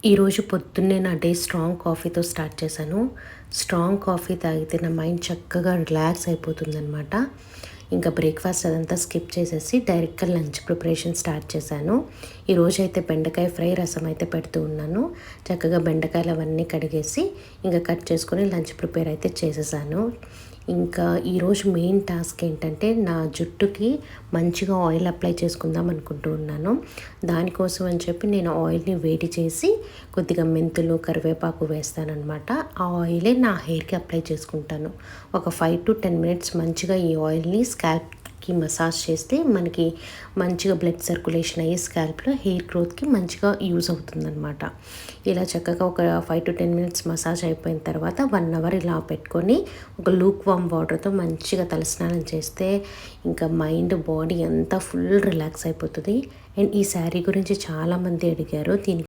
ఈరోజు పొద్దున్నే నా డే స్ట్రాంగ్ కాఫీతో స్టార్ట్ చేశాను. స్ట్రాంగ్ కాఫీ తాగితే నా మైండ్ చక్కగా రిలాక్స్ అయిపోతుందనమాట. ఇంకా బ్రేక్‌ఫాస్ట్ అదంతా స్కిప్ చేసేసి డైరెక్ట్‌గా లంచ్ ప్రిపరేషన్ స్టార్ట్ చేశాను. ఈరోజైతే బెండకాయ ఫ్రై, రసం అయితే పెడుతూ ఉన్నాను. చక్కగా బెండకాయలు అవన్నీ కడిగేసి ఇంకా కట్ చేసుకొని లంచ్ ప్రిపేర్ అయితే చేసేసాను. ఇంకా ఈరోజు మెయిన్ టాస్క్ ఏంటంటే నా జుట్టుకి మంచిగా ఆయిల్ అప్లై చేసుకుందాం అనుకుంటూ ఉన్నాను. దానికోసం అని చెప్పి నేను ఆయిల్ని వేడి చేసి కొద్దిగా మెంతులు, కరివేపాకు వేస్తానన్నమాట. ఆ ఆయిలే నా హెయిర్కి అప్లై చేసుకుంటాను. ఒక 5-10 మినిట్స్ మంచిగా ఈ ఆయిల్ని స్కాల్ప్కి మసాజ్ చేస్తే మనకి మంచిగా బ్లడ్ సర్క్యులేషన్ అయ్యి స్కాల్ప్లో హెయిర్ గ్రోత్కి మంచిగా యూజ్ అవుతుందన్నమాట. ఇలా చక్కగా ఒక 5-10 మినిట్స్ మసాజ్ అయిపోయిన తర్వాత 1 అవర్ ఇలా పెట్టుకొని ఒక లూక్ వామ్ వాటర్తో మంచిగా తలస్నానం చేస్తే ఇంకా మైండ్, బాడీ అంతా ఫుల్ రిలాక్స్ అయిపోతుంది. అండ్ ఈ శారీ గురించి చాలామంది అడిగారు.